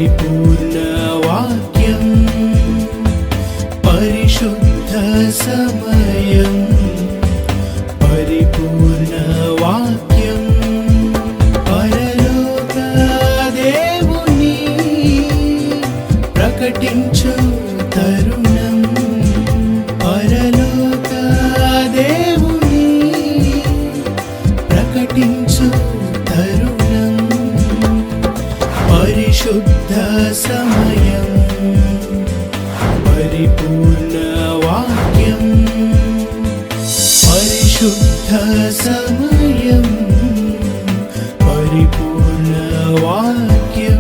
పరిపూర్ణ వాక్యం పరిశుద్ధ సమయం పరిపూర్ణ వాక్యం పరలోక దేవుని ప్రకటించు తరుణం పరలోక దేవుని ప్రకటించు తరుణం పరిశుద్ధ సమయం పరిపూర్ణ వాక్యం పరిశుద్ధ సమయం పరిపూర్ణ వాక్యం.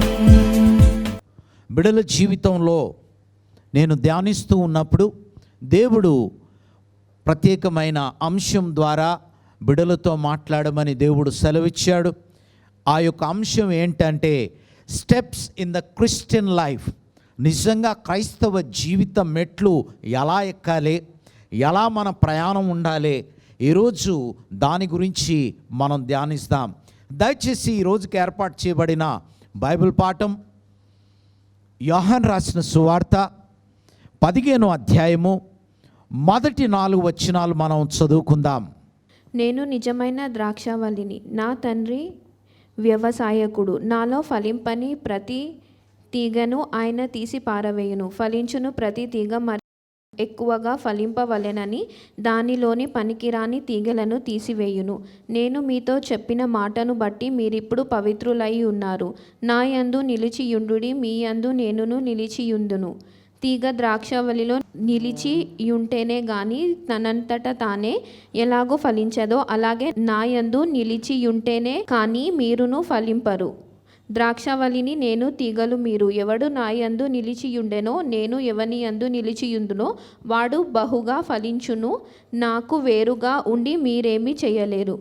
బిడల జీవితంలో నేను ధ్యానిస్తూ ఉన్నప్పుడు దేవుడు ప్రత్యేకమైన అంశం ద్వారా బిడలతో మాట్లాడమని దేవుడు సెలవిచ్చాడు. ఆ యొక్క అంశం ఏంటంటే steps in the Christian life. నిజంగా క్రైస్తవ జీవిత మెట్లు ఎలా ఎక్కాలి, ఎలా మన ప్రయాణం ఉండాలి, ఈరోజు దాని గురించి మనం ధ్యానిస్తాం. దయచేసి ఈరోజుకి ఏర్పాటు చేయబడిన బైబిల్ పాఠం యోహాను రాసిన సువార్త 15వ అధ్యాయము మొదటి 4 వచనాలు మనం చదువుకుందాం. నేను నిజమైన ద్రాక్షావల్లిని, నా తండ్రి వ్యవసాయకుడు. నాలో ఫలింపని ప్రతి తీగను ఆయన తీసి పారవేయును. ఫలించును ప్రతి తీగ మరి ఎక్కువగా ఫలింపవలెనని దానిలోని పనికిరాని తీగలను తీసివేయును. నేను మీతో చెప్పిన మాటను బట్టి మీరిప్పుడు పవిత్రులై ఉన్నారు. నా యందు నిలిచియుండుడి, మీ యందు నేనును నిలిచియుందును. తీగ ద్రాక్షవల్లిలో నిలిచియుంటేనే గాని తనంతట తానే ఎలాగో ఫలించదో, అలాగే నా యందు నిలిచియుంటేనే కానీ మీరును ఫలింపరు. ద్రాక్షవల్లిని నేను, తీగలు మీరు. ఎవడు నా యందు నిలిచియుండెనో, నేను ఎవని యందు నిలిచియుందునో వాడు బహుగా ఫలించును. నాకు వేరుగా ఉండి మీరేమీ చేయలేరు.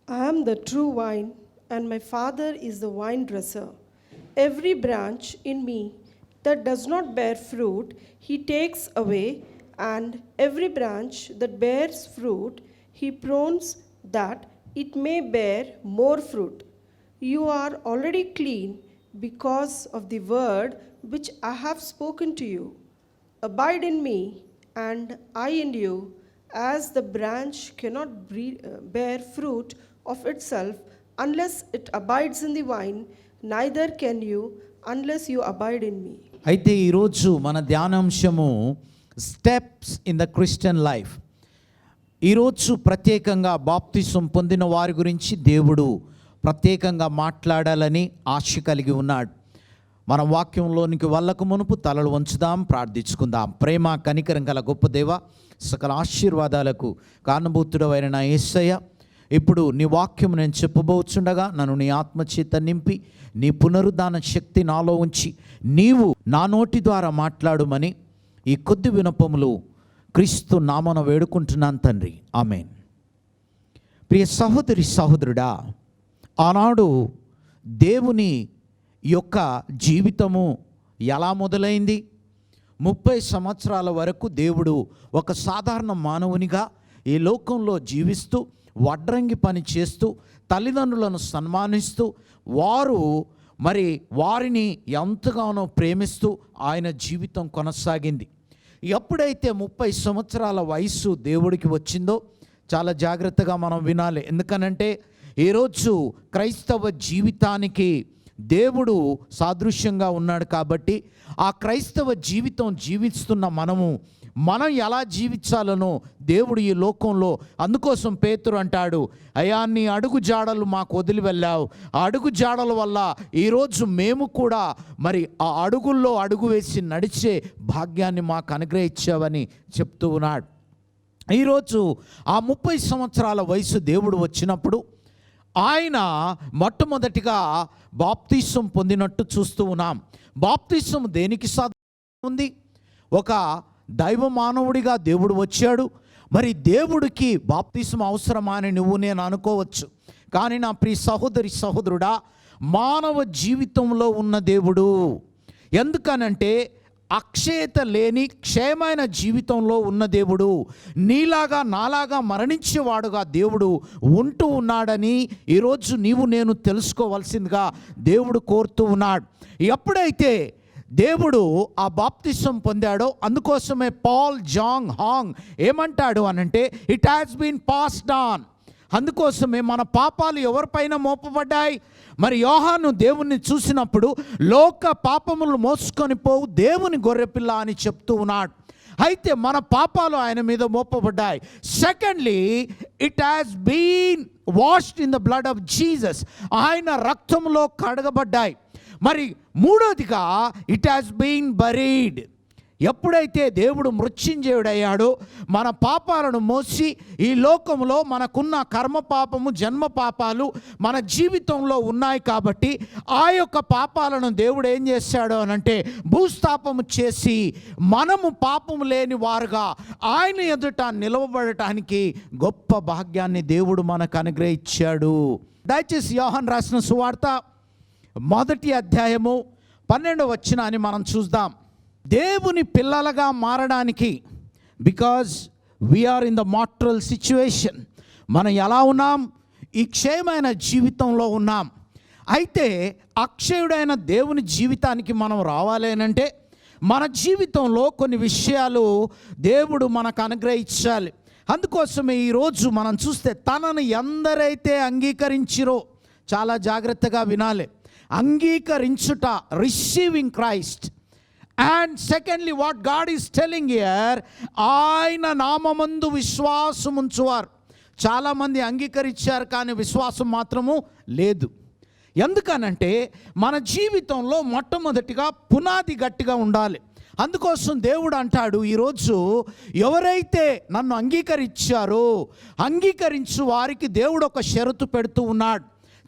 I am the true vine, and my Father is the vine dresser. Every branch in me that does not bear fruit, he takes away, and every branch that bears fruit, he prunes that it may bear more fruit. You are already clean because of the word which I have spoken to you. Abide in me, and I in you, as the branch cannot bear fruit of itself unless it abides in the vine, neither can you unless you abide in me. అయితే ఈరోజు మన ధ్యానాంశము steps in the Christian life. ఈరోజు ప్రత్యేకంగా బాప్తిసం పొందిన వారి గురించి దేవుడు ప్రత్యేకంగా మాట్లాడాలని ఆశ కలిగి ఉన్నాడు. మన వాక్యంలోనికి వెళ్ళక మునుపు తలలు వంచుదాం, ప్రార్థించుకుందాం. ప్రేమ కనికరం గల గొప్ప దేవ, సకల ఆశీర్వాదాలకు కారణభూతుడవైన నా యేసయ్య, ఇప్పుడు నీ వాక్యం నేను చెప్పబోచుండగా నన్ను నీ ఆత్మచేత నింపి నీ పునరుద్ధాన శక్తి నాలో ఉంచి నీవు నా నోటి ద్వారా మాట్లాడుమని ఈ కొద్ది వినపములు క్రీస్తు నామన వేడుకుంటున్నాను తండ్రి, ఆమేన్. ప్రియ సహోదరి సహోదరుడా, ఆనాడు దేవుని యొక్క జీవితము ఎలా మొదలైంది? 30 సంవత్సరాల వరకు దేవుడు ఒక సాధారణ మానవునిగా ఈ లోకంలో జీవిస్తూ వడ్రంగి పని చేస్తూ తల్లిదండ్రులను సన్మానిస్తూ వారిని ఎంతగానో ప్రేమిస్తూ ఆయన జీవితం కొనసాగింది. ఎప్పుడైతే 30 సంవత్సరాల వయస్సు దేవుడికి వచ్చిందో చాలా జాగ్రత్తగా మనం వినాలి. ఎందుకనంటే ఈరోజు క్రైస్తవ జీవితానికి దేవుడు సాదృశ్యంగా ఉన్నాడు కాబట్టి ఆ క్రైస్తవ జీవితం జీవిస్తున్న మనం ఎలా జీవించాలనో దేవుడు ఈ లోకంలో, అందుకోసం పేతురు అంటాడు, అయ్యా నీ అడుగు జాడలు మాకు వదిలి వెళ్ళావు, ఆ అడుగు జాడల వల్ల ఈరోజు మేము కూడా మరి ఆ అడుగుల్లో అడుగు వేసి నడిచే భాగ్యాన్ని మాకు అనుగ్రహించావని చెప్తూ ఉన్నాడు. ఈరోజు ఆ 30 సంవత్సరాల వయసు దేవుడు వచ్చినప్పుడు ఆయన మొట్టమొదటిగా బాప్తిసం పొందినట్టు చూస్తూ ఉన్నాం. బాప్తిసం దేనికి సాధ్యం ఉంది? ఒక దైవ మానవుడిగా దేవుడు వచ్చాడు. మరి దేవుడికి బాప్తిసం అవసరమా అని నువ్వు నేను అనుకోవచ్చు. కానీ నా ప్రియ సహోదరి సహోదరుడా, మానవ జీవితంలో ఉన్న దేవుడు. ఎందుకనంటే అక్షయత లేని క్షయమైన జీవితంలో ఉన్న దేవుడు నీలాగా నాలాగా మరణించేవాడుగా దేవుడు ఉంటూ ఉన్నాడని ఈరోజు నీవు నేను తెలుసుకోవాల్సిందిగా దేవుడు కోరుతూ ఉన్నాడు. ఎప్పుడైతే దేవుడు ఆ బాప్తిసం పొందాడో అందుకోసమే పాల్ జాంగ్ హాంగ్ ఏమంటాడు అనంటే it has been passed on. అందుకోసమే మన పాపాలు ఎవరిపైన మోపబడ్డాయి? మరి యోహాను దేవుణ్ణి చూసినప్పుడు లోక పాపములు మోసుకొని పోవు దేవుని గొర్రెపిల్ల అని చెప్తూ ఉన్నాడు. అయితే మన పాపాలు ఆయన మీద మోపబడ్డాయి. Secondly, it has been washed in the blood of Jesus, ఆయన రక్తంలో కడగబడ్డాయి. మరి మూడోదిగా ఇట్ హ్యాస్ బీన్ బరీడ్. ఎప్పుడైతే దేవుడు మృత్యుంజయుడయ్యాడో మన పాపాలను మోసి ఈ లోకంలో మనకున్న కర్మ పాపము జన్మ పాపాలు మన జీవితంలో ఉన్నాయి కాబట్టి ఆ యొక్క పాపాలను దేవుడు ఏం చేశాడు అనంటే భూస్థాపము చేసి మనము పాపము లేని వారుగా ఆయన ఎదుట నిలవబడటానికి గొప్ప భాగ్యాన్ని దేవుడు మనకు అనుగ్రహించాడు. దయచేసి యోహాను రాసిన సువార్త 1వ అధ్యాయము 12వ వచనాన్ని మనం చూద్దాం. దేవుని పిల్లలుగా మారడానికి, because we are in the mortal situation, మనం ఎలా ఉన్నాం? ఈ క్షయమైన జీవితంలో ఉన్నాం. అయితే అక్షయుడైన దేవుని జీవితానికి మనం రావాలి అంటే మన జీవితంలో కొన్ని విషయాలు దేవుడు మనకు అనుగ్రహించాలి. అందుకోసమే ఈరోజు మనం చూస్తే తనను ఎందరైతే అంగీకరించిరో, చాలా జాగ్రత్తగా వినాలి, అంగీకరించుట, receiving Christ. And secondly what God is telling here, ఆయన నామమందు విశ్వాసం ఉంచువారు. చాలామంది అంగీకరించారు కానీ విశ్వాసం మాత్రము లేదు. ఎందుకనంటే మన జీవితంలో మొట్టమొదటిగా పునాది గట్టిగా ఉండాలి. అందుకోసం దేవుడు అంటాడు ఈరోజు ఎవరైతే నన్ను అంగీకరించారో అంగీకరించు వారికి దేవుడు ఒక షరతు పెడుతూ ఉన్నాడు.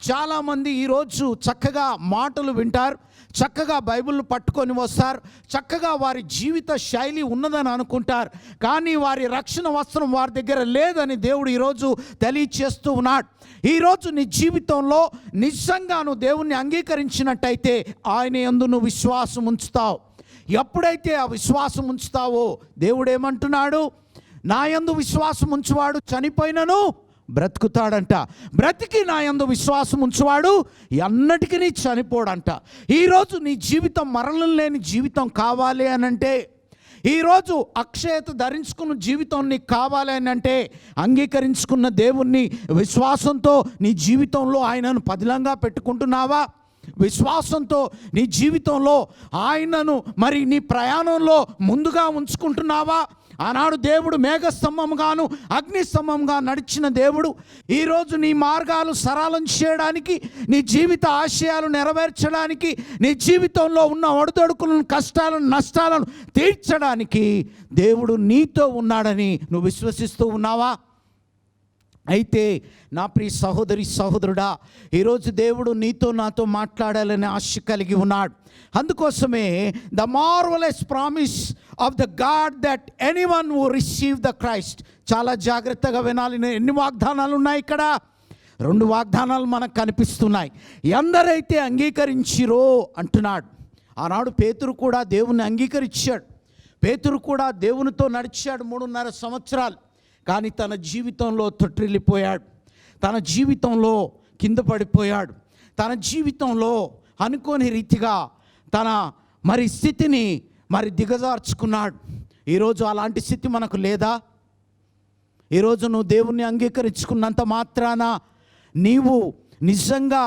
చాలామంది ఈరోజు చక్కగా మాటలు వింటారు, చక్కగా బైబిల్ పట్టుకొని వస్తారు, చక్కగా వారి జీవిత శైలి ఉన్నదని అనుకుంటారు, కానీ వారి రక్షణ వస్త్రం వారి దగ్గర లేదని దేవుడు ఈరోజు తెలియచేస్తూ ఉన్నాడు. ఈరోజు నీ జీవితంలో నిజంగా నువ్వు దేవుణ్ణి అంగీకరించినట్టయితే ఆయన యందు నువ్వు విశ్వాసం ఉంచుతావు. ఎప్పుడైతే ఆ విశ్వాసం ఉంచుతావో దేవుడు ఏమంటున్నాడు? నా యందు విశ్వాసం ఉంచువాడు చనిపోయినను బ్రతుకుతాడంట, బ్రతికి నా యందు విశ్వాసం ఉంచువాడు ఎన్నటికీ చనిపోడంట. ఈరోజు నీ జీవితం మరణం లేని జీవితం కావాలి అనంటే, ఈరోజు అక్షయత ధరించుకున్న జీవితం నీకు కావాలి అని అంటే అంగీకరించుకున్న దేవుణ్ణి విశ్వాసంతో నీ జీవితంలో ఆయనను పదిలంగా పెట్టుకుంటున్నావా? విశ్వాసంతో నీ జీవితంలో ఆయనను మరి నీ ప్రయాణంలో ముందుగా ఉంచుకుంటున్నావా? ఆనాడు దేవుడు మేఘస్తంభంగాను అగ్నిస్తంభంగా నడిచిన దేవుడు ఈరోజు నీ మార్గాలు సరళం చేయడానికి, నీ జీవిత ఆశయాలు నెరవేర్చడానికి, నీ జీవితంలో ఉన్న ఒడిదొడుకులను, కష్టాలను, నష్టాలను తీర్చడానికి దేవుడు నీతో ఉన్నాడని నువ్వు విశ్వసిస్తూ ఉన్నావా? అయితే నా ప్రియ సహోదరి సహోదరుడా, ఈరోజు దేవుడు నీతో నాతో మాట్లాడాలని ఆశ కలిగి ఉన్నాడు. అందుకోసమే the marvellous promise of the God that anyone who receive the Christ. చాలా జాగ్రత్తగా వినాలి. ఎన్ని వాగ్దానాలు ఉన్నాయి ఇక్కడ? 2 వాగ్దానాలు మనకు కనిపిస్తున్నాయి. ఎందరైతే అంగీకరించిరో అంటున్నాడు. ఆనాడు పేతురు కూడా దేవుని అంగీకరించాడు. పేతురు కూడా దేవునితో నడిచాడు 3.5 సంవత్సరాలు. కానీ తన జీవితంలో తొట్టిల్లిపోయాడు, తన జీవితంలో కింద పడిపోయాడు, తన జీవితంలో అనుకోని రీతిగా తన మరి స్థితిని మరి దిగజార్చుకున్నాడు. ఈరోజు అలాంటి స్థితి మనకు లేదా? ఈరోజు నువ్వు దేవుణ్ణి అంగీకరించుకున్నంత మాత్రాన నీవు నిజంగా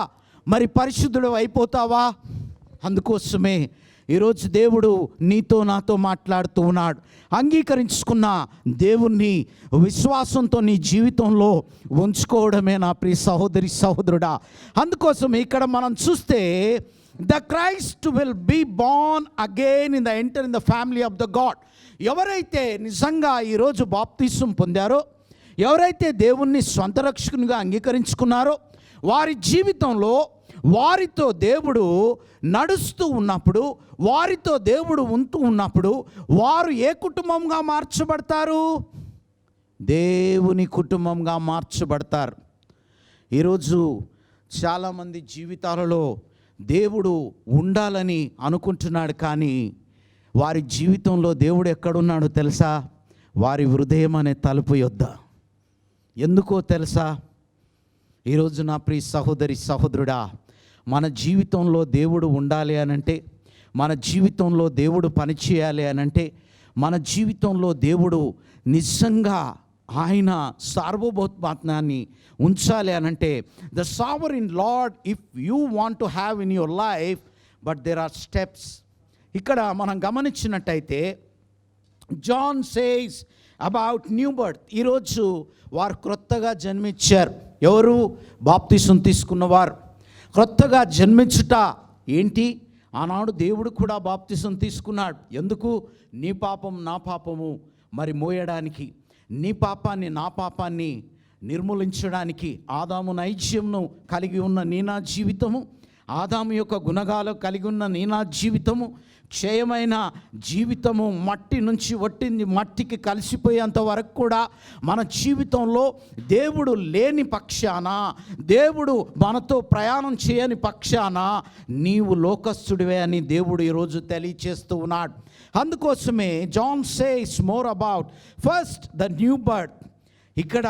మరి పరిశుద్ధుడు అయిపోతావా? అందుకోసమే ఈరోజు దేవుడు నీతో నాతో మాట్లాడుతూ ఉన్నాడు. అంగీకరించుకున్న దేవుణ్ణి విశ్వాసంతో నీ జీవితంలో ఉంచుకోవడమే నా ప్రియ సహోదరి సహోదరుడా. అందుకోసం ఇక్కడ మనం చూస్తే the Christ will be born again in the enter in the family of the God. ఎవరైతే నిజంగా ఈరోజు బాప్తిసం పొందారో, ఎవరైతే దేవుణ్ణి స్వంత రక్షకునిగా అంగీకరించుకున్నారో, వారి జీవితంలో వారితో దేవుడు నడుస్తూ ఉన్నప్పుడు, వారితో దేవుడు ఉంటూ ఉన్నప్పుడు వారు ఏ కుటుంబంగా మార్చబడతారు? దేవుని కుటుంబంగా మార్చబడతారు. ఈరోజు చాలామంది జీవితాలలో దేవుడు ఉండాలని అనుకుంటున్నాడు, కానీ వారి జీవితంలో దేవుడు ఎక్కడున్నాడో తెలుసా? వారి హృదయం అనే తలుపు యొద్ద. ఎందుకో తెలుసా? ఈరోజు నా ప్రియ సహోదరి సహోదరుడా, మన జీవితంలో దేవుడు ఉండాలి అనంటే, మన జీవితంలో దేవుడు పనిచేయాలి అనంటే, మన జీవితంలో దేవుడు నిజంగా ఆయన సార్వభౌమాత్మాన్ని ఉంచాలి అనంటే, the sovereign Lord if you want to have in your life, but there are steps. ఇక్కడ మనం గమనించినట్టయితే John says about new birth. ఈరోజు వారు క్రొత్తగా జన్మించారు. ఎవరు? బాప్తిసం తీసుకున్నవారు. క్రొత్తగా జన్మించుట ఏంటి? ఆనాడు దేవుడు కూడా బాప్తిసం తీసుకున్నాడు. ఎందుకు? నీ పాపం నా పాపము మరి మోయడానికి, నీ పాపాన్ని నా పాపాన్ని నిర్మూలించడానికి, ఆదాము నైజ్యంను కలిగి ఉన్న నీ నా జీవితము, ఆదాము యొక్క గుణగాలు కలిగి ఉన్న నీ నా జీవితము, క్షయమైన జీవితము, మట్టి నుంచి వట్టింది మట్టికి కలిసిపోయేంత వరకు కూడా మన జీవితంలో దేవుడు లేని పక్షాన, దేవుడు మనతో ప్రయాణం చేయని పక్షాన నీవు లోకస్తుడివే అని దేవుడు ఈరోజు తెలియచేస్తూ ఉన్నాడు. అందుకోసమే John says more about first the new birth. ఇక్కడ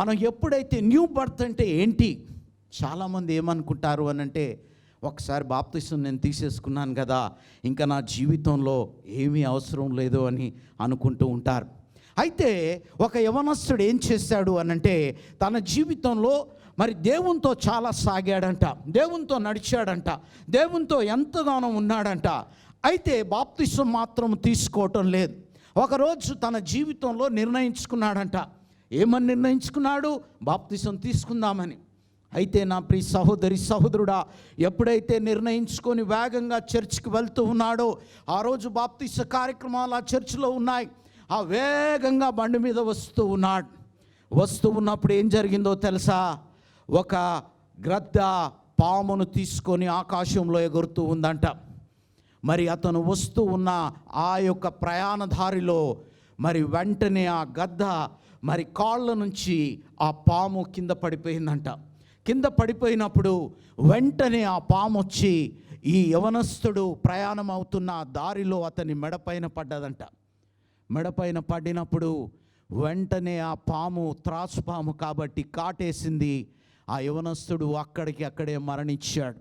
మనం ఎప్పుడైతే న్యూ బర్త్ అంటే ఏంటి, చాలామంది ఏమనుకుంటారు అని అంటే, ఒకసారి బాప్తిసం నేను తీసేసుకున్నాను కదా, ఇంకా నా జీవితంలో ఏమీ అవసరం లేదు అని అనుకుంటూ ఉంటారు. అయితే ఒక యవనస్తుడు ఏం చేశాడు అనంటే, తన జీవితంలో మరి దేవునితో చాలా సాగాడంట, దేవునితో నడిచాడంట, దేవునితో ఎంతగానో ఉన్నాడంట. అయితే బాప్తిసం మాత్రం తీసుకోవటం లేదు. ఒకరోజు తన జీవితంలో నిర్ణయించుకున్నాడంట. ఏమని నిర్ణయించుకున్నాడు? బాప్తిసం తీసుకుందామని. అయితే నా ప్రియ సహోదరి సహోదరుడా, ఎప్పుడైతే నిర్ణయించుకొని వేగంగా చర్చికి వెళ్తూ ఉన్నాడో, ఆ రోజు బాప్తిస కార్యక్రమాలు ఆ చర్చిలో ఉన్నాయి. ఆ వేగంగా బండి మీద వస్తూ ఉన్నాడు. వస్తూ ఉన్నప్పుడు ఏం జరిగిందో తెలుసా? ఒక గ్రద్ద పామును తీసుకొని ఆకాశంలో ఎగురుతూ ఉందంట. మరి అతను వస్తూ ఉన్న ఆ యొక్క ప్రయాణ దారిలో మరి వెంటనే ఆ గద్ద మరి కాళ్ళ నుంచి ఆ పాము కింద పడిపోయిందంట. కింద పడిపోయినప్పుడు వెంటనే ఆ పాము వచ్చి ఈ యవనస్తుడు ప్రయాణం అవుతున్న దారిలో అతని మెడపైన పడ్డదంట. మెడపైన పడినప్పుడు వెంటనే ఆ పాము త్రాసు పాము కాబట్టి కాటేసింది. ఆ యవనస్తుడు అక్కడే మరణించాడు.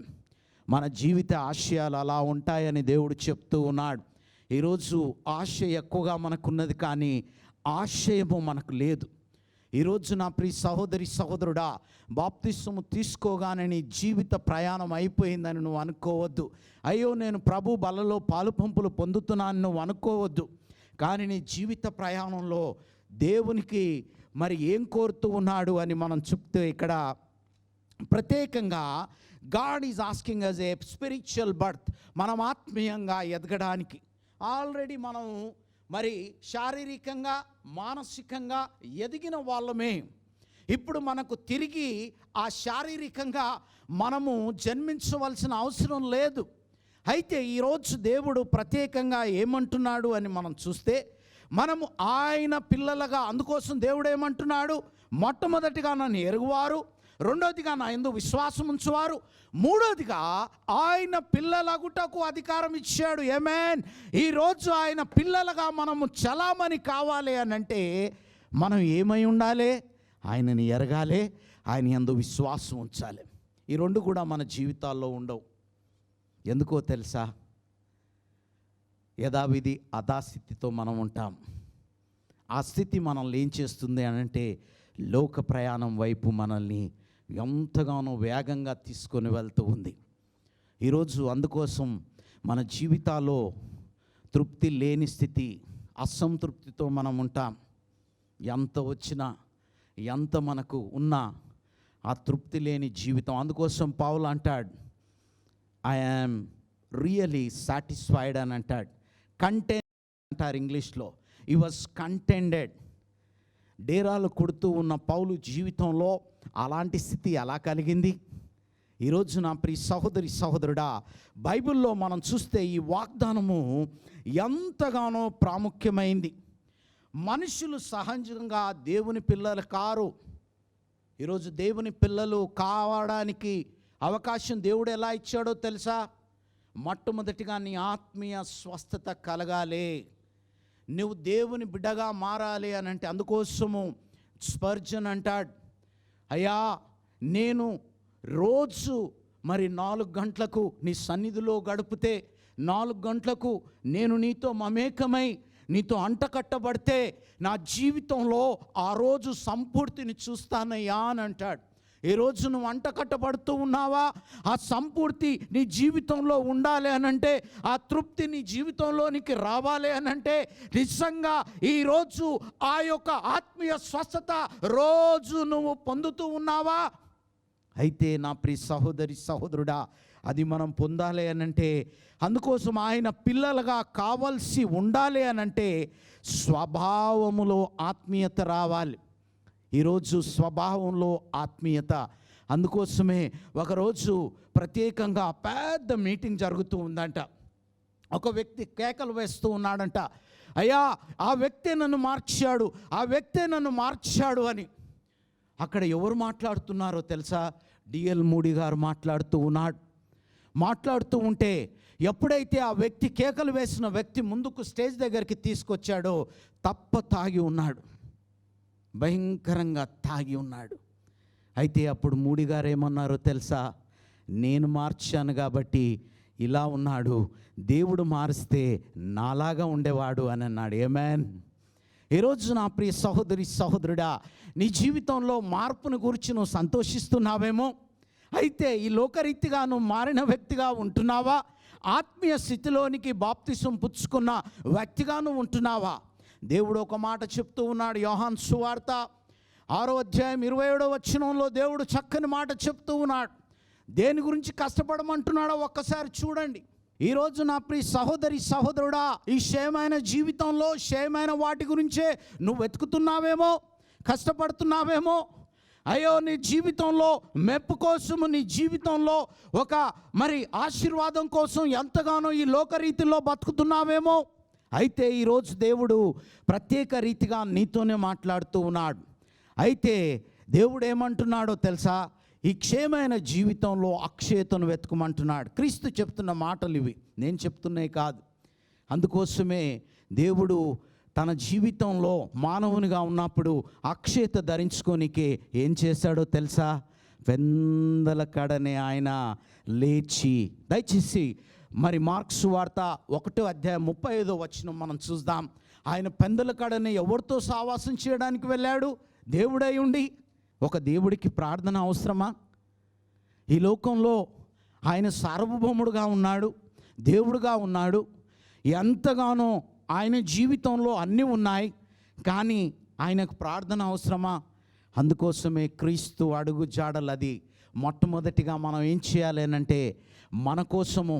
మన జీవిత ఆశయాలు అలా ఉంటాయని దేవుడు చెప్తూ ఉన్నాడు. ఈరోజు ఆశ ఎక్కువగా మనకున్నది, కానీ ఆశయము మనకు లేదు. ఈరోజు నా ప్రియ సహోదరి సహోదరుడా, బాప్తిసము తీసుకోగానే నీ జీవిత ప్రయాణం అయిపోయిందని నువ్వు అనుకోవద్దు. అయ్యో నేను ప్రభు బలలో పాలు పంపులు పొందుతున్నాను నువ్వు అనుకోవద్దు. కానీ నీ జీవిత ప్రయాణంలో దేవునికి మరి ఏం కోరుతూ ఉన్నాడు అని మనం చెప్తే, ఇక్కడ ప్రత్యేకంగా God is asking us a spiritual birth. మనం ఆత్మీయంగా ఎదగడానికి ఆల్రెడీ మనం మరి శారీరకంగా మానసికంగా ఎదిగిన వాళ్ళమే. ఇప్పుడు మనకు తిరిగి ఆ శారీరకంగా మనము జన్మించవలసిన అవసరం లేదు. అయితే ఈరోజు దేవుడు ప్రత్యేకంగా ఏమంటున్నాడు అని మనం చూస్తే, మనము ఆయన పిల్లలుగా, అందుకోసం దేవుడు ఏమంటున్నాడు? మొట్టమొదటిగా నన్ను ఎరుగువారు, రెండోదిగా నా యందు విశ్వాసం ఉంచువారు, మూడోదిగా ఆయన పిల్లలగుటకు అధికారం ఇచ్చాడు. ఆమేన్. ఈరోజు ఆయన పిల్లలుగా మనము చలామణి కావాలి అని అంటే మనం ఏమై ఉండాలి? ఆయనని ఎరగాలి, ఆయన యందు విశ్వాసం ఉంచాలి. ఈ రెండు కూడా మన జీవితాల్లో ఉండవు. ఎందుకో తెలుసా? యథావిధి అదాస్థితితో మనం ఉంటాం. ఆ స్థితి మనల్ని ఏం చేస్తుంది అని అంటే, లోక ప్రయాణం వైపు మనల్ని ఎంతగానో వేగంగా తీసుకొని వెళ్తూ ఉంది ఈరోజు. అందుకోసం మన జీవితాల్లో తృప్తి లేని స్థితి, అసంతృప్తితో మనం ఉంటాం. ఎంత వచ్చినా, ఎంత మనకు ఉన్నా ఆ తృప్తి లేని జీవితం. అందుకోసం పౌలు అంటాడు, ఐ యామ్ రియలీ సాటిస్ఫైడ్ అని అంటాడు. కంటెంట్ అంటారు ఇంగ్లీష్లో. ఈ వాజ్ కంటెంటెడ్. డేరాలు కొడుతూ ఉన్న పౌలు జీవితంలో అలాంటి స్థితి ఎలా కలిగింది? ఈరోజు నా ప్రియ సహోదరి సహోదరుడా, బైబిల్లో మనం చూస్తే ఈ వాగ్దానము ఎంతగానో ప్రాముఖ్యమైంది. మనుషులు సహజంగా దేవుని పిల్లలు కారు. ఈరోజు దేవుని పిల్లలు కావడానికి అవకాశం దేవుడు ఎలా ఇచ్చాడో తెలుసా? మొట్టమొదటిగా నీ ఆత్మీయ స్వస్థత కలగాలి, నువ్వు దేవుని బిడ్డగా మారాలి అని అంటే, అందుకోసము స్పర్జన్ అంటాడు, అయ్యా నేను రోజు మరి 4 గంటలకు నీ సన్నిధిలో గడిపితే, 4 గంటలకు నేను నీతో మమేకమై నీతో అంటకట్టబడితే నా జీవితంలో ఆ రోజు సంపూర్తిని చూస్తానయ్యా అని అంటాడు. ఈరోజు నువ్వు అంటకట్టబడుతూ ఉన్నావా? ఆ సంపూర్తి నీ జీవితంలో ఉండాలి అనంటే, ఆ తృప్తి నీ జీవితంలోనికి రావాలి అనంటే, నిజంగా ఈరోజు ఆ యొక్క ఆత్మీయ స్వస్థత రోజు నువ్వు పొందుతూ ఉన్నావా? అయితే నా ప్రియ సహోదరి సహోదరుడా, అది మనం పొందాలి అనంటే, అందుకోసం ఆయన పిల్లలుగా కావాల్సి ఉండాలి అనంటే స్వభావములో ఆత్మీయత రావాలి. ఈరోజు స్వభావంలో ఆత్మీయత. అందుకోసమే ఒకరోజు ప్రత్యేకంగా పెద్ద మీటింగ్ జరుగుతూ ఉందంట. ఒక వ్యక్తి కేకలు వేస్తూ ఉన్నాడంట, అయ్యా ఆ వ్యక్తే నన్ను మార్చాడు, ఆ వ్యక్తే నన్ను మార్చాడు అని. అక్కడ ఎవరు మాట్లాడుతున్నారో తెలుసా? డిఎల్ మూడీ గారు మాట్లాడుతూ ఉన్నాడు. మాట్లాడుతూ ఉంటే ఎప్పుడైతే ఆ వ్యక్తి కేకలు వేసిన వ్యక్తి ముందుకు స్టేజ్ దగ్గరికి తీసుకొచ్చాడో తాగి ఉన్నాడు, భయంకరంగా తాగి ఉన్నాడు. అయితే అప్పుడు మూడీ గారు ఏమన్నారో తెలుసా? నేను మార్చాను కాబట్టి ఇలా ఉన్నాడు, దేవుడు మారిస్తే నాలాగా ఉండేవాడు అని అన్నాడు. ఆమేన్. ఈరోజు నా ప్రియ సహోదరి సహోదరుడా, నీ జీవితంలో మార్పును గురించి నువ్వు సంతోషిస్తున్నావేమో, అయితే ఈ లోకరీతిగా నువ్వు మారిన వ్యక్తిగా ఉంటున్నావా? ఆత్మీయ స్థితిలోనికి బాప్తిసం పుచ్చుకున్న వ్యక్తిగా నువ్వు ఉంటున్నావా? దేవుడు ఒక మాట చెప్తూ ఉన్నాడు. యోహాను సువార్త 6వ అధ్యాయం 27వ వచనంలో దేవుడు చక్కని మాట చెప్తూ ఉన్నాడు. దేని గురించి కష్టపడమంటున్నాడో ఒక్కసారి చూడండి. ఈరోజు నా ప్రియ సహోదరి సహోదరుడా, ఈ క్షేమైన జీవితంలో క్షేమైన వాటి గురించే నువ్వు వెతుకుతున్నావేమో, కష్టపడుతున్నావేమో. అయ్యో నీ జీవితంలో మెప్పు కోసము, నీ జీవితంలో ఒక మరి ఆశీర్వాదం కోసం ఎంతగానో ఈ లోకరీతిలో బతుకుతున్నావేమో. అయితే ఈరోజు దేవుడు ప్రత్యేక రీతిగా నీతోనే మాట్లాడుతూ ఉన్నాడు. అయితే దేవుడు ఏమంటున్నాడో తెలుసా? ఈ క్షేమైన జీవితంలో అక్షయతను వెతుకమంటున్నాడు. క్రీస్తు చెప్తున్న మాటలు ఇవి, నేను చెప్తున్నాయి కాదు. అందుకోసమే దేవుడు తన జీవితంలో మానవునిగా ఉన్నప్పుడు అక్షయత ధరించుకోనికే ఏం చేశాడో తెలుసా? వెందల కడనే ఆయన లేచి, దయచేసి మరి మార్క్స్ వార్త 1వ అధ్యాయం 35వ వచనం మనం చూద్దాం. ఆయన పెందల కడనే ఎవరితో సావాసం చేయడానికి వెళ్ళాడు? దేవుడై ఉండి. ఒక దేవుడికి ప్రార్థన అవసరమా? ఈ లోకంలో ఆయన సార్వభౌముడుగా ఉన్నాడు, దేవుడుగా ఉన్నాడు. ఎంతగానో ఆయన జీవితంలో అన్నీ ఉన్నాయి, కానీ ఆయనకు ప్రార్థన అవసరమా? అందుకోసమే క్రీస్తు అడుగు జాడలు అది. మొట్టమొదటిగా మనం ఏం చేయాలి అంటే, మన కోసము,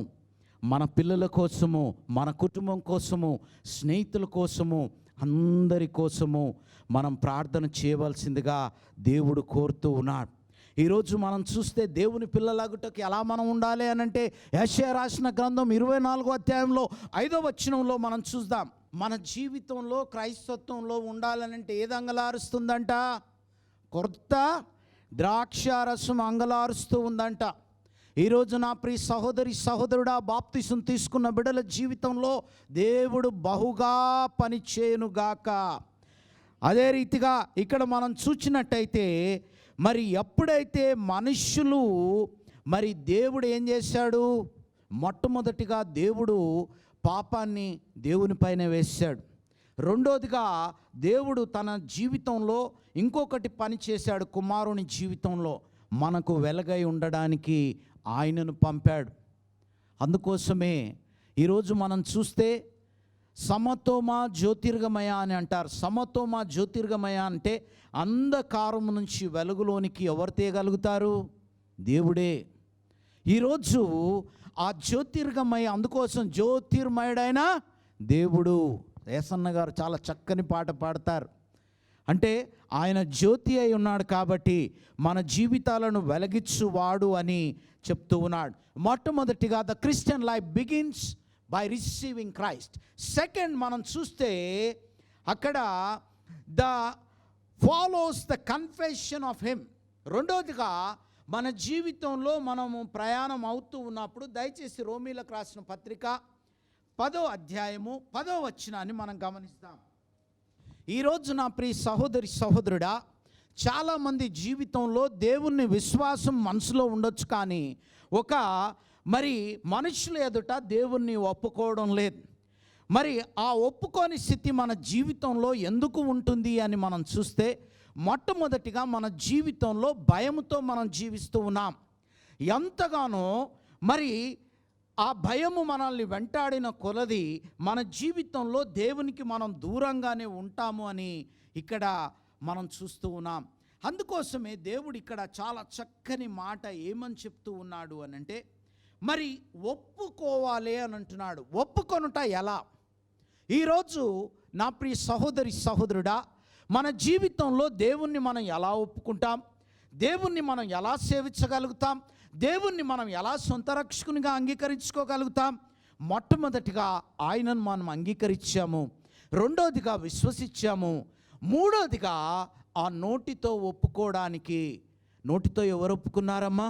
మన పిల్లల కోసము, మన కుటుంబం కోసము, స్నేహితుల కోసము, అందరి కోసము మనం ప్రార్థన చేయవలసిందిగా దేవుడు కోరుతూ ఉన్నాడు. ఈరోజు మనం చూస్తే దేవుని పిల్లలాగుటకి ఎలా మనం ఉండాలి అనంటే, యెషయా రాసిన గ్రంథం 24వ అధ్యాయంలో 5వ వచనంలో మనం చూద్దాం. మన జీవితంలో క్రైస్తత్వంలో ఉండాలనంటే ఏది అంగలారుస్తుందంట? కొత్త ద్రాక్షారసం అంగలారుస్తూ ఉందంట. ఈరోజు నా ప్రియ సహోదరి సహోదరుడా, బాప్తిసం తీసుకున్న బిడ్డల జీవితంలో దేవుడు బహుగా పనిచేయునుగాక. అదే రీతిగా ఇక్కడ మనం చూచినట్టయితే, మరి ఎప్పుడైతే మనుష్యులు మరి దేవుడు ఏం చేశాడు? మొట్టమొదటిగా దేవుడు పాపాన్ని దేవునిపైన వేశాడు. రెండోదిగా దేవుడు తన జీవితంలో ఇంకొకటి పని చేశాడు. కుమారుని జీవితంలో మనకు వెలుగై ఉండడానికి ఆయనను పంపాడు. అందుకోసమే ఈరోజు మనం చూస్తే సమతోమ జ్యోతిర్గమయ అని అంటారు. సమతోమ జ్యోతిర్గమయ అంటే అంధకారం నుంచి వెలుగులోనికి ఎవరు తేగలుగుతారు? దేవుడే. ఈరోజు ఆ జ్యోతిర్గమయ, అందుకోసం జ్యోతిర్మయుడైన దేవుడు. ఏసన్న గారు చాలా చక్కని పాట పాడతారు. అంటే ఆయన జ్యోతి అయి ఉన్నాడు కాబట్టి మన జీవితాలను వెలిగించువాడు అని చెప్తూ ఉన్నాడు. మొట్టమొదటిగా the Christian life begins by receiving Christ. Second మనం చూస్తే అక్కడ the follows the confession of him. రెండోదిగా మన జీవితంలో మనము ప్రయాణం అవుతూ ఉన్నప్పుడు దయచేసి రోమీలకు రాసిన పత్రిక 10వ అధ్యాయము 10వ వచనాన్ని మనం గమనిస్తాం. ఈరోజు నా ప్రియ సహోదరి సహోదరుడా, చాలామంది జీవితంలో దేవుని విశ్వాసం మనసులో ఉండొచ్చు, కానీ మరి మనుషుల ఎదుట దేవుణ్ణి ఒప్పుకోవడం లేదు. మరి ఆ ఒప్పుకోని స్థితి మన జీవితంలో ఎందుకు ఉంటుంది అని మనం చూస్తే, మొట్టమొదటిగా మన జీవితంలో భయంతో మనం జీవిస్తూ ఉన్నాం. ఎంతగానో మరి ఆ భయము మనల్ని వెంటాడిన కొలది మన జీవితంలో దేవునికి మనం దూరంగానే ఉంటాము అని ఇక్కడ మనం చూస్తూ ఉన్నాం. అందుకోసమే దేవుడు ఇక్కడ చాలా చక్కని మాట ఏమని చెప్తూ ఉన్నాడు అని అంటే, మరి ఒప్పుకోవాలి అని అంటున్నాడు. ఒప్పుకొనుట ఎలా? ఈరోజు నా ప్రియ సహోదరి సహోదరుడా, మన జీవితంలో దేవుణ్ణి మనం ఎలా ఒప్పుకుంటాం? దేవుణ్ణి మనం ఎలా సేవించగలుగుతాం? దేవుణ్ణి మనం ఎలా సొంత రక్షకునిగా అంగీకరించుకోగలుగుతాం? మొట్టమొదటిగా ఆయనను మనం అంగీకరించాము, రెండోదిగా విశ్వసించాము, మూడోదిగా ఆ నోటితో ఒప్పుకోవడానికి. నోటితో ఎవరు ఒప్పుకున్నారమ్మా?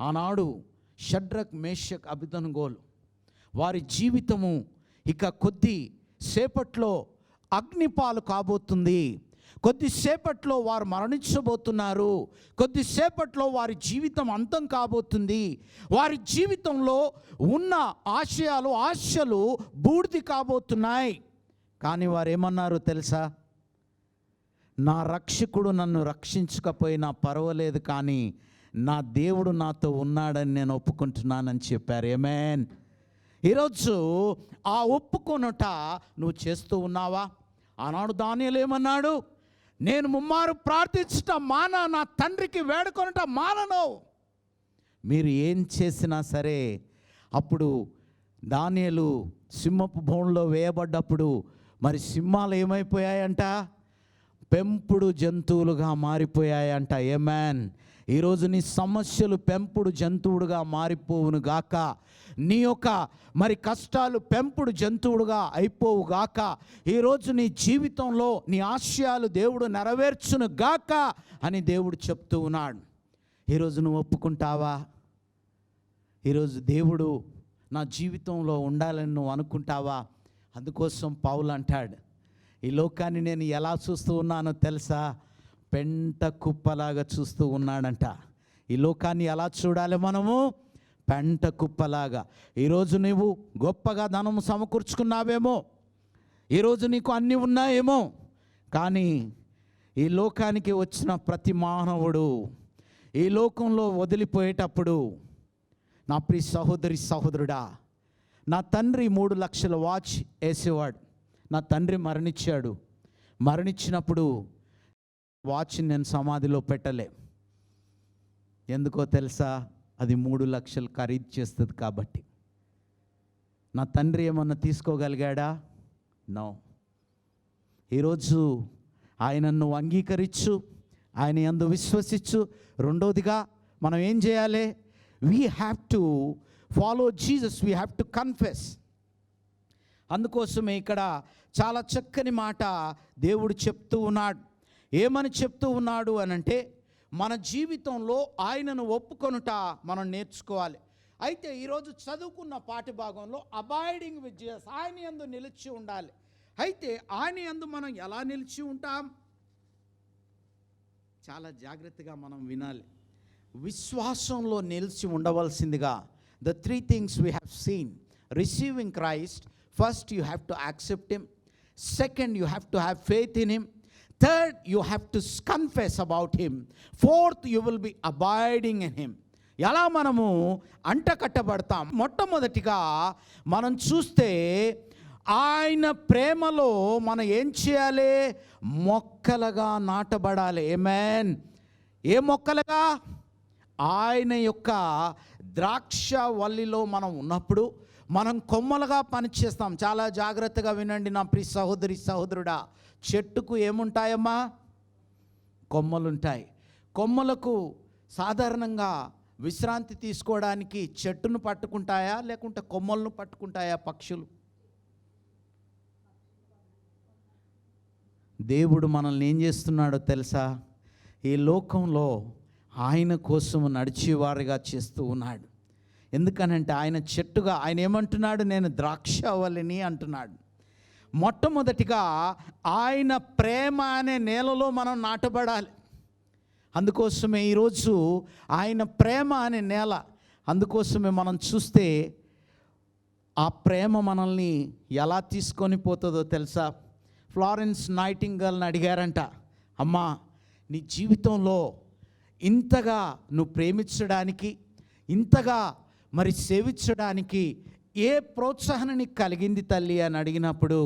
ఆనాడు షడ్రక్, మేషక్, అబేద్నెగోలు వారి జీవితము ఇక కొద్ది సేపట్లో అగ్నిపాలు కాబోతుంది. కొద్దిసేపట్లో వారు మరణించబోతున్నారు. కొద్దిసేపట్లో వారి జీవితం అంతం కాబోతుంది. వారి జీవితంలో ఉన్న ఆశలు బూడిద కాబోతున్నాయి. కానీ వారు ఏమన్నారు తెలుసా? నా రక్షకుడు నన్ను రక్షించకపోయినా పర్వాలేదు, కానీ నా దేవుడు నాతో ఉన్నాడని నేను ఒప్పుకుంటున్నానని చెప్పారు. ఆమేన్. ఈరోజు ఆ ఒప్పుకొనుట నువ్వు చేస్తూ ఉన్నావా? ఆనాడు దానియేలు ఏమన్నాడు? నేను ముమ్మారు ప్రార్థించుట మాన, నా తండ్రికి వేడుకొనుట మానను. మీరు ఏం చేసినా సరే. అప్పుడు దానియేలు సింహపు బోన్లో వేయబడ్డప్పుడు మరి సింహాలు ఏమైపోయాయంట? పెంపుడు జంతువులుగా మారిపోయాయంట. ఆమేన్. ఈరోజు నీ సమస్యలు పెంపుడు జంతువుడుగా మారిపోవును గాక. నీ యొక్క మరి కష్టాలు పెంపుడు జంతువుడుగా అయిపోవు గాక. ఈరోజు నీ జీవితంలో నీ ఆశయాలు దేవుడు నెరవేర్చును గాక అని దేవుడు చెప్తూ ఉన్నాడు. ఈరోజు నువ్వు ఒప్పుకుంటావా? ఈరోజు దేవుడు నా జీవితంలో ఉండాలని నువ్వు అనుకుంటావా? అందుకోసం పౌలు అంటాడు, ఈ లోకాన్ని నేను ఎలా చూస్తూ ఉన్నానో తెలుసా? పెంట కుప్పలాగా చూస్తూ ఉన్నాడంట. ఈ లోకాన్ని ఎలా చూడాలి మనము? పెంట కుప్పలాగా. ఈరోజు నువ్వు గొప్పగా ధనము సమకూర్చుకున్నావేమో, ఈరోజు నీకు అన్నీ ఉన్నాయేమో, కానీ ఈ లోకానికి వచ్చిన ప్రతి మానవుడు ఈ లోకంలో వదిలిపోయేటప్పుడు, నా ప్రియ సహోదరి సహోదరుడా, నా తండ్రి 3 లక్షల వాచ్ వేసేవాడు. నా తండ్రి మరణించాడు. మరణించినప్పుడు వాచ్ని నేను సమాధిలో పెట్టలే. ఎందుకో తెలుసా? అది 3 లక్షలు ఖరీదు చేస్తుంది కాబట్టి. నా తండ్రి ఏమన్నా తీసుకోగలిగాడా? నో. ఈరోజు ఆయనను అంగీకరించు, ఆయన యందు విశ్వసించు. రెండోదిగా మనం ఏం చేయాలి? We have to follow Jesus, we have to confess. అందుకోసమే ఇక్కడ చాలా చక్కని మాట దేవుడు చెప్తూ ఉన్నాడు. ఏమని చెప్తూ ఉన్నాడు అనంటే, మన జీవితంలో ఆయనను ఒప్పుకొనుట మనం నేర్చుకోవాలి. అయితే ఈరోజు చదువుకున్న పాఠ్య భాగంలో అబాయిడింగ్ విత్ జీసస్, ఆయన యందు నిలిచి ఉండాలి. అయితే ఆయన యందు మనం ఎలా నిలిచి ఉంటాం? చాలా జాగ్రత్తగా మనం వినాలి. విశ్వాసంలో నిలిచి ఉండవలసిందిగా the 3 things we have seen. Receiving Christ, first you have to accept him. Second, you have to have faith in him. Third, you have to confess about him. Fourth, you will be abiding in him. ఎలా మనము అంటకట్టబడతాం? మొట్టమొదటిగా మనం చూస్తే ఆయన ప్రేమలో మనం ఏం చేయాలి? మొక్కలుగా నాటబడాలి. ఆమేన్. ఏ మొక్కలుగా? ఆయన యొక్క ద్రాక్ష వల్లిలో మనం ఉన్నప్పుడు మనం కొమ్మలుగా పనిచేస్తాం. చాలా జాగ్రత్తగా వినండి నా ప్రియ సహోదరి సహోదరుడా. చెట్టుకు ఏముంటాయమ్మా? కొమ్మలుంటాయి. కొమ్మలకు సాధారణంగా విశ్రాంతి తీసుకోవడానికి చెట్టును పట్టుకుంటాయా లేకుంటే కొమ్మలను పట్టుకుంటాయా పక్షులు? దేవుడు మనల్ని ఏం చేస్తున్నాడో తెలుసా? ఈ లోకంలో ఆయన కోసం నడిచేవారుగా చేస్తూ ఉన్నాడు. ఎందుకనంటే ఆయన చెట్టుగా ఆయన ఏమంటున్నాడు, నేను ద్రాక్షవల్లిని అంటున్నాడు. మొట్టమొదటిగా ఆయన ప్రేమ అనే నేలలో మనం నాటబడాలి. అందుకోసమే ఈరోజు ఆయన ప్రేమ అనే నేల, అందుకోసమే మనం చూస్తే ఆ ప్రేమ మనల్ని ఎలా తీసుకొని పోతుందో తెలుసా? ఫ్లారెన్స్ నైటింగేల్ని అడిగారంట, అమ్మా నీ జీవితంలో ఇంతగా నువ్వు ప్రేమించడానికి, ఇంతగా మరి సేవించడానికి ఏ ప్రోత్సాహం నీకు కలిగింది తల్లి అని అడిగినప్పుడు,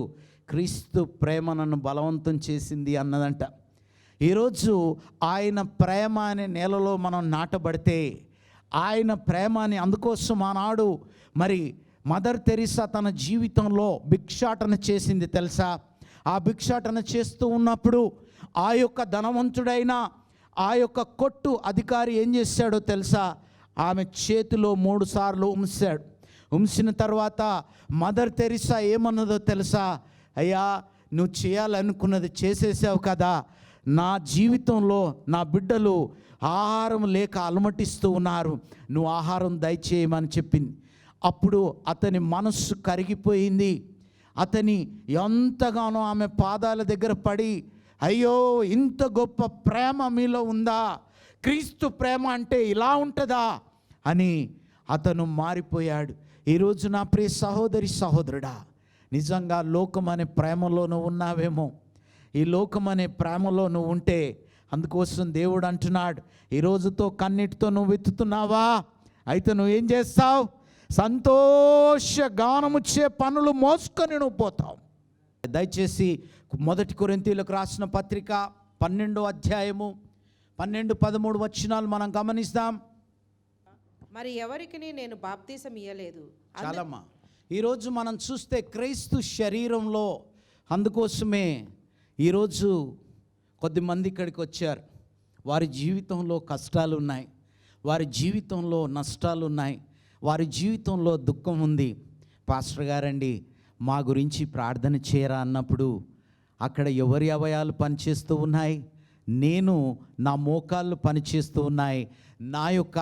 క్రీస్తు ప్రేమ నన్ను బలవంతం చేసింది అన్నదంట. ఈరోజు ఆయన ప్రేమ అనే నేలలో మనం నాటబడితే, ఆయన ప్రేమని అందుకోసం ఆనాడు మరి మదర్ తెరీసా తన జీవితంలో భిక్షాటన చేసింది తెలుసా? ఆ భిక్షాటన చేస్తూ ఉన్నప్పుడు ఆ యొక్క ధనవంతుడైన ఆ యొక్క కొట్టు అధికారి ఏం చేశాడో తెలుసా? ఆమె చేతిలో 3 సార్లు ఉంచాడు. ఉంచిన తర్వాత మదర్ తెరీసా ఏమన్నదో తెలుసా? అయ్యా నువ్వు చేయాలనుకున్నది చేసేసావు కదా, నా జీవితంలో నా బిడ్డలు ఆహారం లేక అలమటిస్తూ ఉన్నారు, నువ్వు ఆహారం దయచేయమని చెప్పింది. అప్పుడు అతని మనస్సు కరిగిపోయింది. అతని ఎంతగానో ఆమె పాదాల దగ్గర పడి, అయ్యో ఇంత గొప్ప ప్రేమ మీలో ఉందా, క్రీస్తు ప్రేమ అంటే ఇలా ఉంటుందా అని అతను మారిపోయాడు. ఈరోజు నా ప్రియ సహోదరి సహోదరుడా, నిజంగా లోకం అనే ప్రేమలో నువ్వు ఉన్నావేమో. ఈ లోకం అనే ప్రేమలో నువ్వు ఉంటే, అందుకోసం దేవుడు అంటున్నాడు, ఈ రోజుతో కన్నిటితో నువ్వు వెతుకుతున్నావా, అయితే నువ్వేం చేస్తావు? సంతోష గానముచ్చే పనులు మోసుకొని నువ్వు పోతావు. దయచేసి 1 కొరింథీయులకు రాసిన పత్రిక 12వ అధ్యాయము 12-13 వచనాలు మనం గమనిస్తాం. మరి ఎవరికి నేను బాప్తీసం ఇయ్యలేదు. చాలమ్మా, ఈరోజు మనం చూస్తే క్రీస్తు శరీరంలో, అందుకోసమే ఈరోజు కొద్దిమంది ఇక్కడికి వచ్చారు. వారి జీవితంలో కష్టాలు ఉన్నాయి, వారి జీవితంలో నష్టాలు ఉన్నాయి, వారి జీవితంలో దుఃఖం ఉంది. పాస్టర్ గారండి మా గురించి ప్రార్థన చేయరా అన్నప్పుడు, అక్కడ ఎవరి అవయాలు పనిచేస్తూ ఉన్నాయి? నేను నా మోకాళ్ళు పనిచేస్తూ ఉన్నాయి, నా యొక్క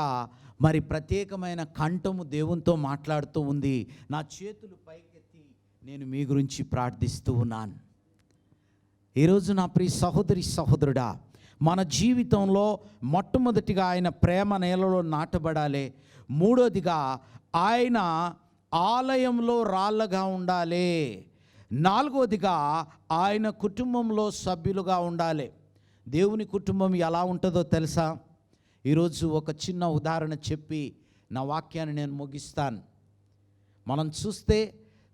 మరి ప్రత్యేకమైన కంఠము దేవునితో మాట్లాడుతూ ఉంది, నా చేతులు పైకెత్తి నేను మీ గురించి ప్రార్థిస్తూ ఉన్నాను. ఈరోజు నా ప్రియ సహోదరి సహోదరుడా, మన జీవితంలో మొట్టమొదటిగా ఆయన ప్రేమ నేలలో నాటబడాలి. మూడోదిగా ఆయన ఆలయంలో రాళ్ళగా ఉండాలి. నాలుగోదిగా ఆయన కుటుంబంలో సభ్యులుగా ఉండాలి. దేవుని కుటుంబం ఎలా ఉంటుందో తెలుసా? ఈరోజు ఒక చిన్న ఉదాహరణ చెప్పి నా వాక్యాన్ని నేను ముగిస్తాను. మనం చూస్తే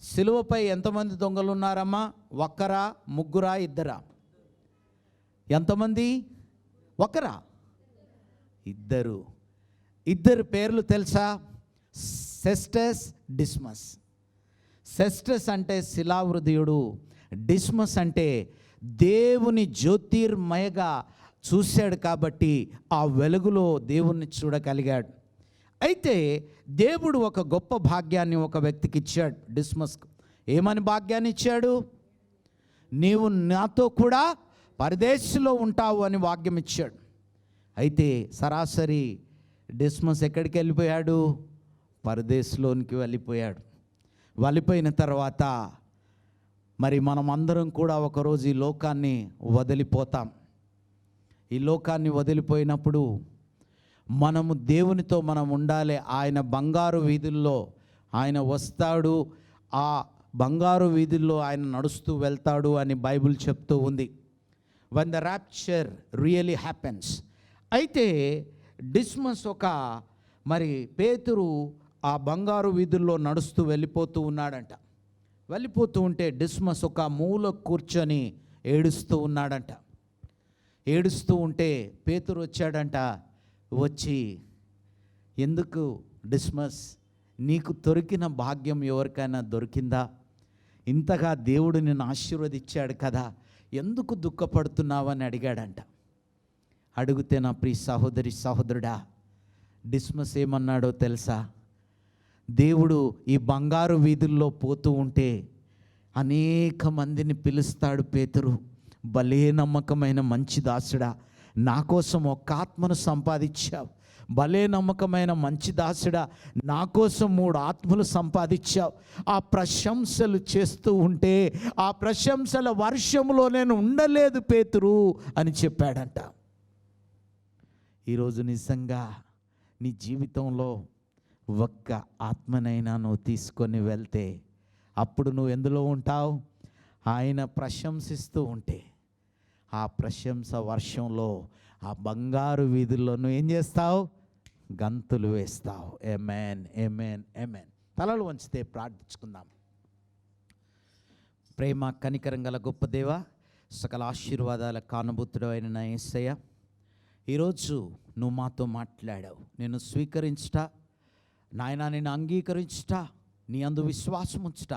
సిలువపై ఎంతమంది దొంగలు ఉన్నారమ్మా? ఒక్కరా, ముగ్గురా, ఇద్దరా? ఎంతమంది? ఒకరా, ఇద్దరు పేర్లు తెలుసా? సెస్టస్, డిస్మస్. సెస్టస్ అంటే శిలాహృదయుడు, డిస్మస్ అంటే దేవుని జ్యోతిర్మయగా చూశాడు కాబట్టి ఆ వెలుగులో దేవుణ్ణి చూడగలిగాడు. అయితే దేవుడు ఒక గొప్ప భాగ్యాన్ని ఒక వ్యక్తికి ఇచ్చాడు, డిస్మస్కు. ఏమని భాగ్యాన్ని ఇచ్చాడు? నీవు నాతో కూడా పరదేశంలో ఉంటావు అని వాక్యం ఇచ్చాడు. అయితే సరాసరి డిస్మస్ ఎక్కడికి వెళ్ళిపోయాడు? పరదేశంలోనికి వెళ్ళిపోయాడు. వెళ్ళిపోయిన తర్వాత మరి మనం అందరం కూడా ఒకరోజు ఈ లోకాన్ని వదిలిపోతాం. ఈ లోకాన్ని వదిలిపోయినప్పుడు మనము దేవునితో మనం ఉండాలి. ఆయన బంగారు వీధుల్లో ఆయన వస్తాడు, ఆ బంగారు వీధుల్లో ఆయన నడుస్తూ వెళ్తాడు అని బైబిల్ చెప్తూ ఉంది. when the rapture really happens. అయితే డిస్మస్ ఒక మరి పేతురు ఆ బంగారు వీధుల్లో నడుస్తూ వెళ్ళిపోతూ ఉన్నాడంట. వెళ్ళిపోతూ ఉంటే డిస్మస్ ఒక మూల కూర్చొని ఏడుస్తూ ఉన్నాడంట. ఏడుస్తూ ఉంటే పేతురు వచ్చాడంట. వచ్చి, ఎందుకు డిస్మస్, నీకు దొరికిన భాగ్యం ఎవరికైనా దొరికిందా? ఇంతగా దేవుడు నిన్ను ఆశీర్వదించాడు కదా, ఎందుకు దుఃఖపడుతున్నావని అడిగాడంట. అడిగితే నా ప్రియ సహోదరి సహోదరుడా, డిస్మస్ ఏమన్నాడో తెలుసా? దేవుడు ఈ బంగారు వీధుల్లో పోతూ ఉంటే అనేక మందిని పిలుస్తాడు. పేతురు భలే నమ్మకమైన మంచి దాసుడా, నా కోసం ఒక ఆత్మను సంపాదించావు. భలే నమ్మకమైన మంచి దాసుడా, నా కోసం 3 ఆత్మలు సంపాదించావు. ఆ ప్రశంసలు చేస్తూ ఉంటే ఆ ప్రశంసల వర్షంలో నేను ఉండలేదు పేతురు అని చెప్పాడంట. ఈరోజు నిజంగా నీ జీవితంలో ఒక్క ఆత్మనైనా నువ్వు తీసుకొని వెళ్తే అప్పుడు నువ్వు ఎందులో ఉంటావు? ఆయన ప్రశంసిస్తూ ఉంటే ఆ ప్రశంస వర్షంలో ఆ బంగారు వీధుల్లో నువ్వు ఏం చేస్తావు? గంతులు వేస్తావు. ఆమేన్, ఆమేన్, ఆమేన్. తలలు వంచితే ప్రార్థించుకుందాం. ప్రేమ కనికరం గల గొప్ప దేవా, సకల ఆశీర్వాదాల కానుభూతుడు అయిన నా యేసయ్య, ఈరోజు నువ్వు మాతో మాట్లాడావు. నేను స్వీకరించుట నాయనా, నిన్ను అంగీకరించుట, నీ అందు విశ్వాసం ఉంచుట,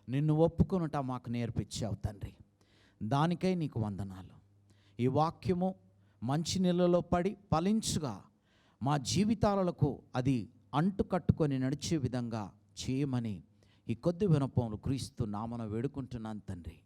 నిన్ను ఒప్పుకొనుట మాకు నేర్పించావు తండ్రి. దానికై నీకు వందనాలు. ఈ వాక్యము మంచి నీళ్ళలో పడి ఫలించుగా మా జీవితాలకు అది అంటు కట్టుకొని నడిచే విధంగా చేయమని ఈ కొద్ది వినపములు క్రీస్తు నామమున వేడుకుంటున్నాను తండ్రి.